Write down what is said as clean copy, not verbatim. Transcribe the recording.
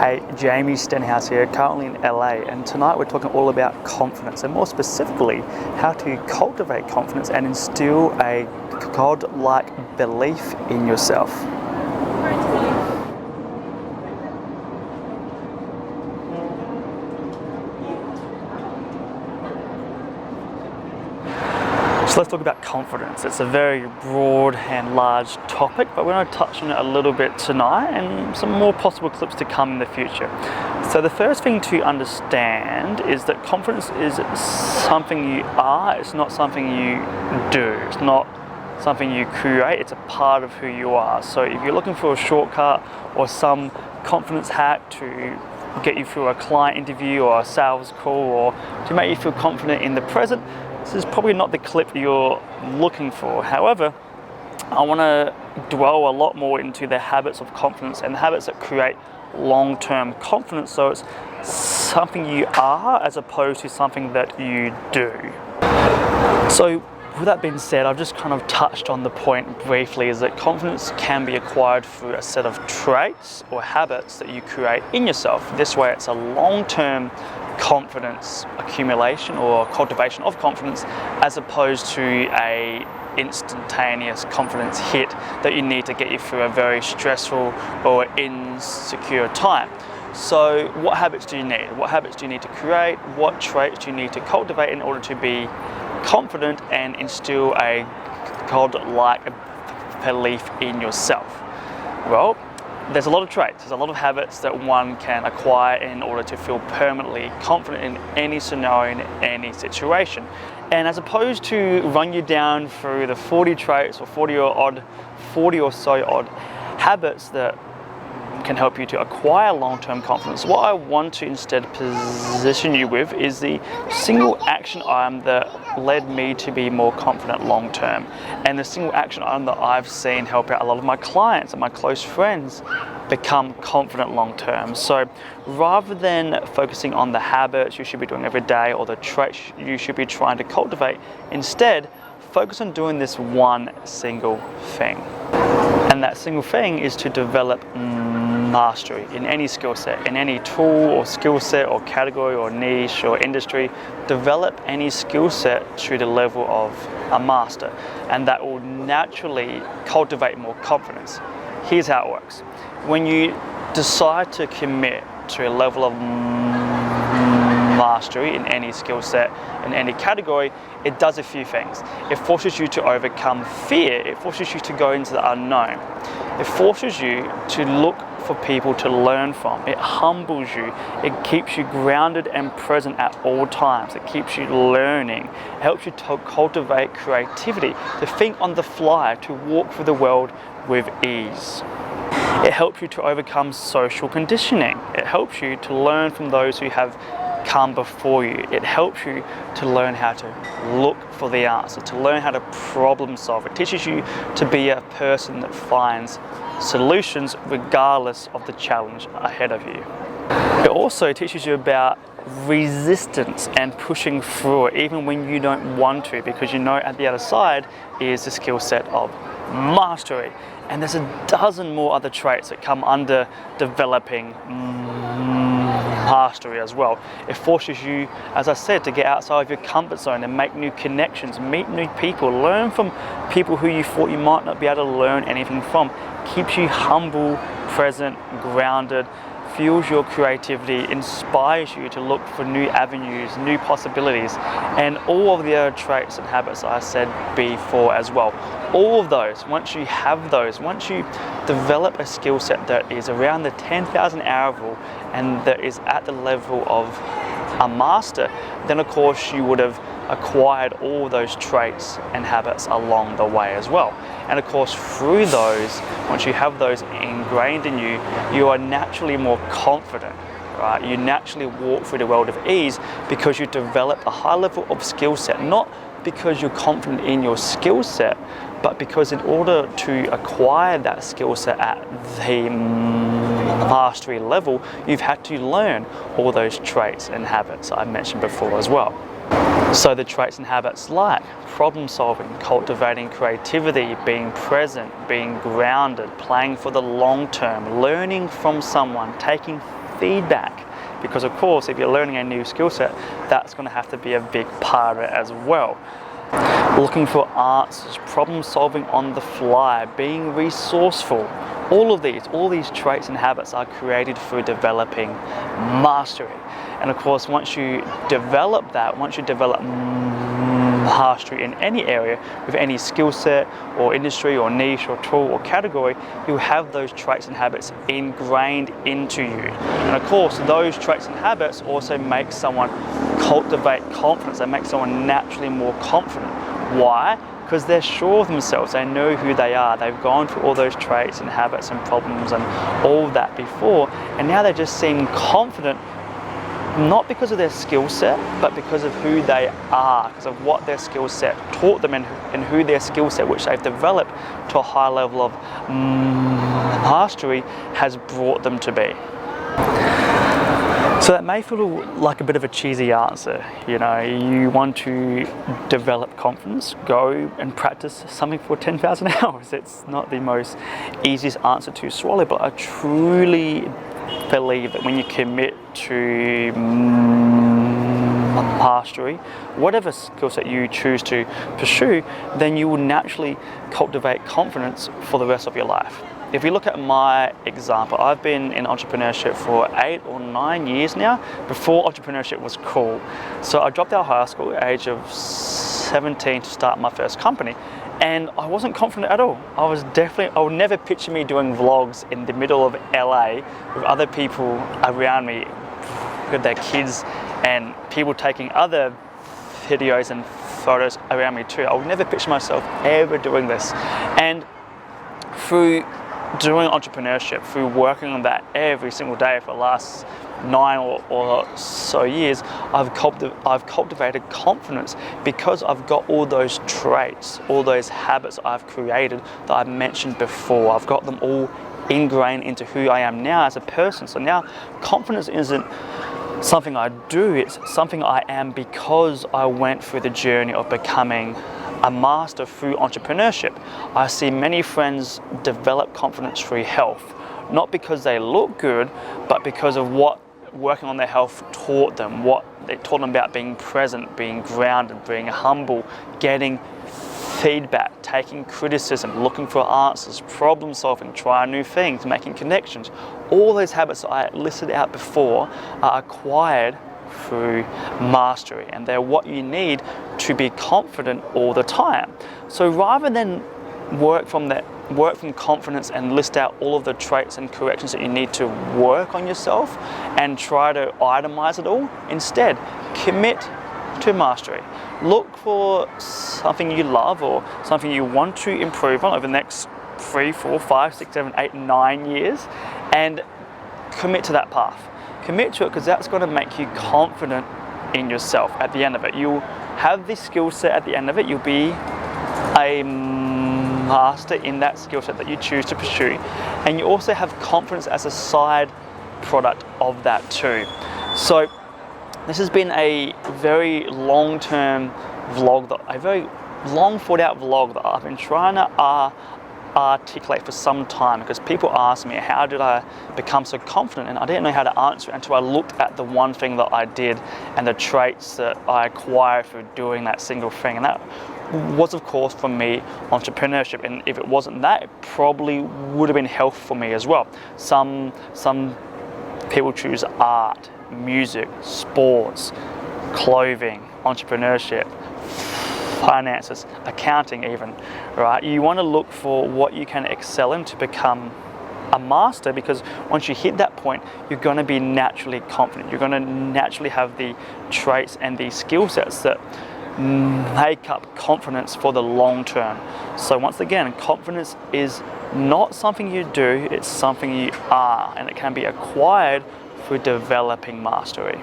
Hey, Jamie Stenhouse here, currently in LA, and tonight we're talking all about confidence, and more specifically, how to cultivate confidence and instill a God-like belief in yourself. So let's talk about confidence. It's a very broad and large topic, but we're going to touch on it a little bit tonight and some more possible clips to come in the future. So the first thing to understand is that confidence is something you are, it's not something you do. It's not something you create, it's a part of who you are. So if you're looking for a shortcut or some confidence hack to get you through a client interview or a sales call or to make you feel confident in the present, this is probably not the clip you're looking for. However, I want to dwell a lot more into the habits of confidence and the habits that create long-term confidence, so it's something you are as opposed to something that you do. So with that being said, I've just kind of touched on the point briefly, is that confidence can be acquired through a set of traits or habits that you create in yourself. This way it's a long-term confidence accumulation or cultivation of confidence, as opposed to a instantaneous confidence hit that you need to get you through a very stressful or insecure time. So what habits do you need? What habits do you need to create? What traits do you need to cultivate in order to be confident and instill a God-like belief in yourself? Well, there's a lot of traits, there's a lot of habits that one can acquire in order to feel permanently confident in any scenario, in any situation. And as opposed to run you down through the 40 traits or 40 or so odd habits that can help you to acquire long-term confidence, what I want to instead position you with is the single action item that led me to be more confident long-term, and the single action item that I've seen help out a lot of my clients and my close friends become confident long-term. So rather than focusing on the habits you should be doing every day or the traits you should be trying to cultivate, instead focus on doing this one single thing. And that single thing is to develop mastery in any skill set, in any tool or skill set or category or niche or industry. Develop any skill set to the level of a master, and that will naturally cultivate more confidence. Here's how it works. When you decide to commit to a level of mastery in any skill set, in any category, it does a few things. It forces you to overcome fear. It forces you to go into the unknown. It forces you to look for people to learn from. It humbles you. It keeps you grounded and present at all times. It keeps you learning. It helps you to cultivate creativity, to think on the fly, to walk through the world with ease. It helps you to overcome social conditioning. It helps you to learn from those who have come before you. It helps you to learn how to look for the answer, to learn how to problem solve. It teaches you to be a person that finds solutions regardless of the challenge ahead of you. It also teaches you about resistance and pushing through it even when you don't want to, because you know at the other side is the skill set of mastery. And there's a dozen more other traits that come under developing mastery as well. It forces you, as I said, to get outside of your comfort zone and make new connections, meet new people, learn from people who you thought you might not be able to learn anything from. Keeps you humble, present, grounded, fuels your creativity, inspires you to look for new avenues, new possibilities, and all of the other traits and habits I said before as well. All of those, once you have those, once you develop a skill set that is around the 10,000 hour rule and that is at the level of a master, then of course you would have acquired all those traits and habits along the way as well. And of course through those, once you have those ingrained in you, you are naturally more confident, right? You naturally walk through the world of ease because you develop a high level of skill set, not because you're confident in your skill set, but because in order to acquire that skill set at the mastery level, you've had to learn all those traits and habits I mentioned before as well. So the traits and habits like problem solving, cultivating creativity, being present, being grounded, playing for the long term, learning from someone, taking feedback. Because of course, if you're learning a new skill set, that's going to have to be a big part of it as well. Looking for answers, problem solving on the fly, being resourceful. All these traits and habits are created through developing mastery. And of course, once you develop mastery in any area, with any skill set or industry or niche or tool or category, you have those traits and habits ingrained into you. And of course, those traits and habits also make someone cultivate confidence. They make someone naturally more confident. Why? Because they're sure of themselves, they know who they are, they've gone through all those traits and habits and problems and all that before, and now they just seem confident, not because of their skill set, but because of who they are, because of what their skill set taught them and who their skill set, which they've developed to a high level of mastery, has brought them to be. So that may feel like a bit of a cheesy answer. You know, you want to develop confidence, go and practice something for 10,000 hours. It's not the most easiest answer to swallow, but I truly believe that when you commit to mastery, whatever skill set you choose to pursue, then you will naturally cultivate confidence for the rest of your life. If you look at my example, I've been in entrepreneurship for 8 or 9 years now, before entrepreneurship was cool. So I dropped out of high school at the age of 17 to start my first company, and I wasn't confident at all. I would never picture me doing vlogs in the middle of LA with other people around me with their kids and people taking other videos and photos around me too. I would never picture myself ever doing this. And through doing entrepreneurship, through working on that every single day for the last 9 or so years, I've cultivated confidence because I've got all those traits, all those habits I've created that I mentioned before. I've got them all ingrained into who I am now as a person. So now confidence isn't something I do, it's something I am because I went through the journey of becoming a master through entrepreneurship. I see many friends develop confidence through health, not because they look good, but because of what working on their health taught them, what they taught them about being present, being grounded, being humble, getting feedback, taking criticism, looking for answers, problem solving, trying new things, making connections. All those habits that I listed out before are acquired through mastery, and they're what you need to be confident all the time. So rather than work from confidence and list out all of the traits and corrections that you need to work on yourself and try to itemize it all, instead commit to mastery. Look for something you love or something you want to improve on over the next 3, 4, 5, 6, 7, 8, 9 years, and commit to that path. Commit to it, because that's going to make you confident in yourself at the end of it. You'll have this skill set at the end of it. You'll be a master in that skill set that you choose to pursue, and you also have confidence as a side product of that too. So this has been a very long-term vlog, a very long thought out vlog that I've been trying to articulate for some time, because people ask me, how did I become so confident? And I didn't know how to answer it until I looked at the one thing that I did and the traits that I acquired through doing that single thing. And that was, of course, for me, entrepreneurship. And if it wasn't that, it probably would have been health for me as well. Some people choose art, music, sports, clothing, entrepreneurship, finances, accounting even, right? You want to look for what you can excel in to become a master, because once you hit that point, you're going to be naturally confident. You're going to naturally have the traits and the skill sets that make up confidence for the long term. So once again, confidence is not something you do, it's something you are, and it can be acquired through developing mastery.